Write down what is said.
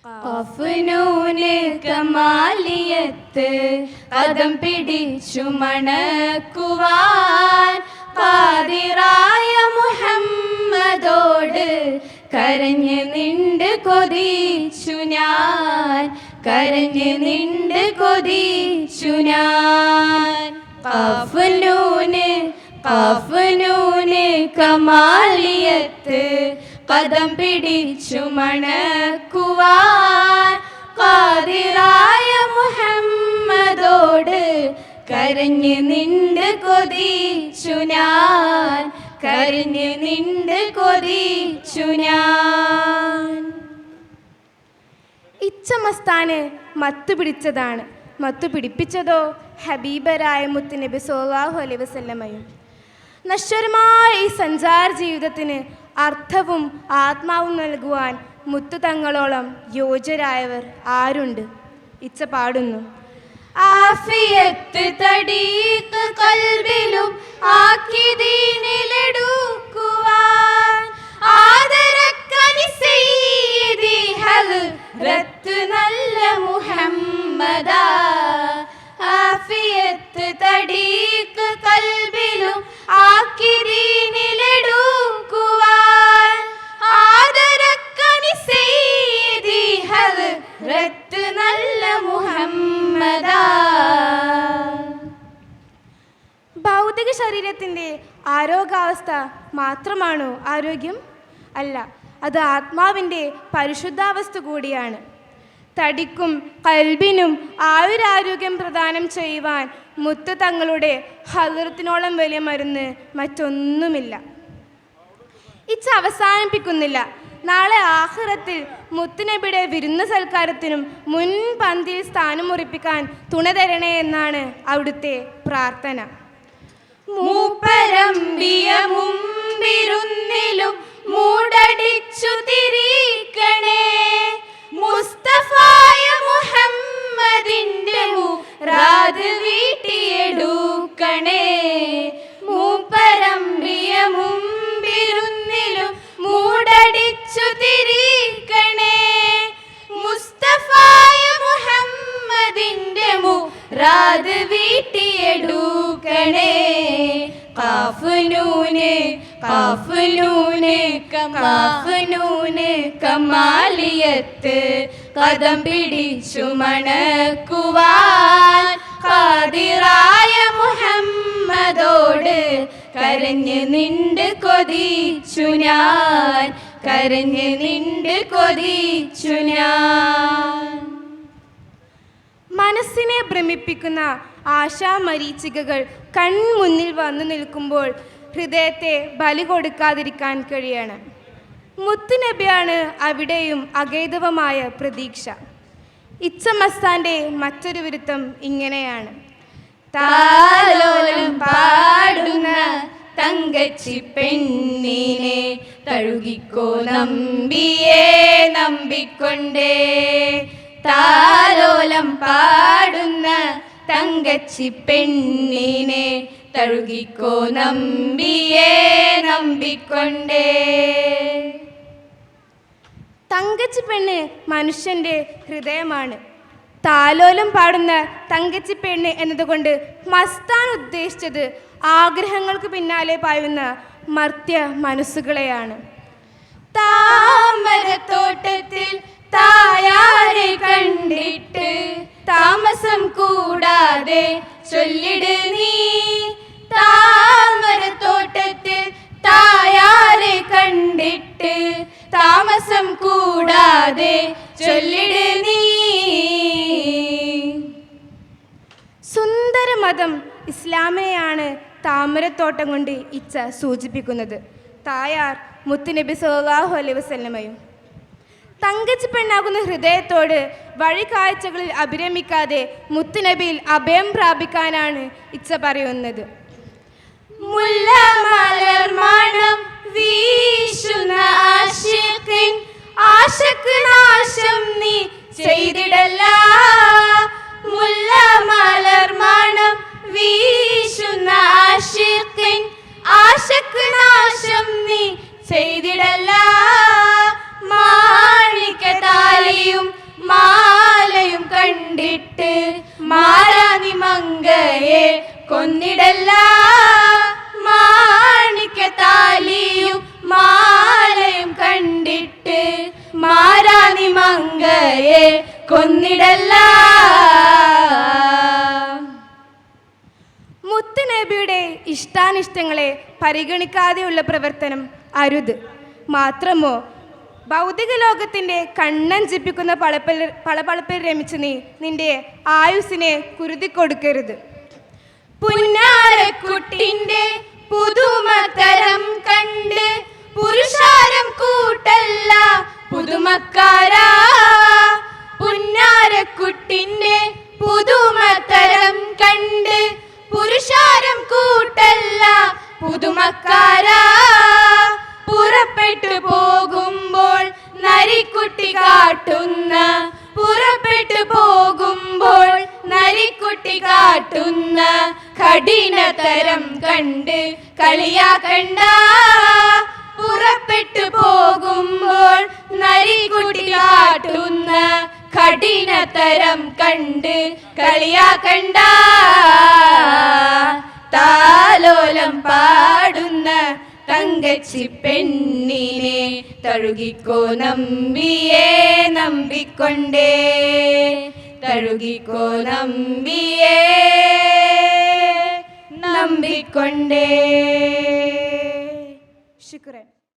ഖഫ്നൂന് കമാലിയത്ത് കദം പിടിച്ചു മണക്കുവാൻ ഖാദിറായ മുഹമ്മദോട് കരഞ്ഞ് നിണ്ട് കൊതിച്ചു ഞാൻ, കരഞ്ഞ് നിണ്ട് കൊതിച്ചു ഞാൻ. ഖഫ്നൂന് കമാലിയത്ത് കദം പിടിച്ചു മണക്കുവാൻ ഖാദിറായ മുഹമ്മദോട് കരഞ്ഞ് നിണ്ട് കൊതിച്ചു ഞാൻ, കരഞ്ഞ് നിണ്ട് കൊതിച്ചു ഞാൻ. ഇച്ഛമസ്താന് മത്തു പിടിച്ചതാണ്, മത്തു പിടിപ്പിച്ചതോ ഹബീബരായ മുത്തുനബി സ്വല്ലല്ലാഹു അലൈഹി വസല്ലമയും. നശ്വരമായ ഈ സഞ്ചാര ജീവിതത്തിന് അർത്ഥവും ആത്മാവും നൽകുവാൻ മുത്തു തങ്ങളോളം യോഗ്യരായവർ ആരുണ്ട്? ഇച്ഛ പാടുന്നു. ആഫിയത്ത് തടീക്ക് കൽബിലും ആക്കി ദീനിലെടുക്കുവാൻ ആദരക്കനി സയ്യിദി ഹദ്റത്ത് നല്ല മുഹമ്മദാ. ആഫിയത്ത് തടീക്ക് കൽബിലും ആക്കി ദീനിലെടുക്കുവാൻ ആദരക്കനി സയ്യിദി ഹദ്റത്ത് നല്ല മുഹമ്മദാ. ഭൗതിക ശരീരത്തിൻ്റെ ആരോഗ്യാവസ്ഥ മാത്രമാണോ ആരോഗ്യം? അല്ല, അത് ആത്മാവിൻ്റെ പരിശുദ്ധാവസ്ഥ കൂടിയാണ്. തടിക്കും കൽബിനും ആയുരാരോഗ്യം പ്രദാനം ചെയ്യുവാൻ മുത്തു തങ്ങളുടെ ഹദ്റത്തിനോളം വലിയ മരുന്ന് മറ്റൊന്നുമില്ല. ഇച്ഛ അവസാനിപ്പിക്കുന്നില്ല. നാളെ ആഖിറത്തിൽ മുത്തുനബിയുടെ വിരുന്ന് സൽക്കാരത്തിനും മുൻപന്തിയിൽ സ്ഥാനമുറപ്പിക്കാൻ തുണ തരണേ എന്നാണ് അവിടുത്തെ പ്രാർത്ഥന. മൂപ്പരമ്പിയ മുമ്പിരുന്നിലും മൂടടിച്ചു തിരിക്കണേ, മുസ്തഫായ മുഹമ്മദിന്റെ മുറാദ് വീട്ടിയെടുക്കണേ. മൂപ്പരമ്പിയ മുമ്പിരുന്നിലും മൂടടിച്ചു തിരിക്കണേ, മുസ്തഫായ മുഹമ്മദിന്റെ മുറാദ് വീട്ടിയെടുക്കണേ. ഖഫ്നൂന് കമാലിയത്ത് കദം പിടിച്ചു മണക്കുവാൻ ഖാദിറായ മുഹമ്മദോട് കരഞ്ഞ് നിണ്ട് കൊതിച്ചു ഞാൻ, കരഞ്ഞ് നിണ്ട് കൊതിച്ചു ഞാൻ. മനസ്സിനെ ഭ്രമിപ്പിക്കുന്ന ആശാമരീചികകൾ കൺമുന്നിൽ വന്നു നിൽക്കുമ്പോൾ ഹൃദയത്തെ ബലി കൊടുക്കാതിരിക്കാൻ കഴിയണം. മുത്തുനബിയാണ് അവിടെയും അഗൈതവമായ പ്രതീക്ഷ. ഇച്ഛമസ്താന്റെ മറ്റൊരു വിരുദ്ധം ഇങ്ങനെയാണ്. താലോലം പാടുന്ന തങ്കച്ചി പെണ്ണിനെ തഴുകിക്കോ നമ്പിയേ നമ്പിക്കൊണ്ടേ. താലോലം പാടുന്ന തങ്കച്ചി പെണ്ണിനെ തഴുകിക്കോ നമ്പിയേ നമ്പിക്കൊണ്ടേ. തങ്കച്ചി പെണ്ണ് മനുഷ്യൻ്റെ ഹൃദയമാണ്. താലോലം പാടുന്ന തങ്കച്ചി പെണ്ണ് എന്നതുകൊണ്ട് മസ്താൻ ഉദ്ദേശിച്ചത് ആഗ്രഹങ്ങൾക്ക് പിന്നാലെ പായുന്ന മർത്യ മനസ്സുകളെയാണ്. താമരത്തോട്ടത്തിൽ തായാരെ കണ്ടിട്ട് താമസം കൂടാതെ ചൊല്ലിട് നീ. താമരത്തോട്ടത്തിൽ തായാരെ കണ്ടിട്ട് താമസം കൂടാതെ ചൊല്ലിട് നീ. സുന്ദര മതം ഇസ്ലാമിനെയാണ് താമരത്തോട്ടം കൊണ്ട് ഇച്ഛ സൂചിപ്പിക്കുന്നത്. തായാർ മുത്തുനബി സ്വല്ലല്ലാഹു അലൈഹി വസല്ലമയും. തങ്കച്ചി പെണ്ണാകുന്ന ഹൃദയത്തോട് വഴികാഴ്ചകളിൽ അഭിരമിക്കാതെ മുത്തുനബിയിൽ അഭയം പ്രാപിക്കാനാണ് ഇച്ഛ പറയുന്നത്. മുല്ലമലർമണം വീശുന്ന ആശിഖിൻ ആശക്ക് നാശം നീ ചെയ്തിടല്ല. മുല്ലമലർമണം വീശുന്ന ആശിഖിൻ ആശക്ക് നാശം നീ ചെയ്തിടല്ല. മാണിക്യ താലിയും നിമങ്കയെ കൊന്നിടല്ല. മുത്തുനബിയുടെ ഇഷ്ടാനിഷ്ടങ്ങളെ പരിഗണിക്കാതെയുള്ള പ്രവർത്തനം അരുത്. മാത്രമോ ഭൗതിക ലോകത്തിൻ്റെ കണ്ണഞ്ചിപ്പിക്കുന്ന പളപളപ്പിൽ രമിച്ച് നീ നിന്റെ ആയുസ്സിനെ കുരുതിക്കൊടുക്കരുത്. പുന്നാരക്കുട്ടിന്റെ പുതുമതരം കണ്ട് പുരുഷാരം കൂട്ടല്ല പുതുമക്കാരാ. പുന്നാരക്കുട്ടിന്റെ പുതുമതരം കണ്ട് പുരുഷാരം കൂട്ടല്ല പുതുമക്കാരാ. പുറപ്പെട്ടു പോകുമ്പോൾ നരിക്കുട്ടി കാട്ടുന്ന പുറപ്പെട്ടു പോകുമ്പോൾ നരിക്കുട്ടി കാട്ടുന്ന കഠിനതരം കണ്ട് കളിയാക്കണ്ട. പുറപ്പെട്ടു പോകുമ്പോൾ നരിക്കുട്ടി കാട്ടുന്ന കഠിനതരം കണ്ട് കളിയാക്കണ്ട. താലോലം പാടുന്ന തങ്കച്ചി പെണ്ണിനെ തഴുകിക്കോ നമ്പിയേ നമ്പിക്കൊണ്ടേ. തഴുകിക്കോ നമ്പിയേ നമ്പിക്കൊണ്ടേ. ശുക്രൻ.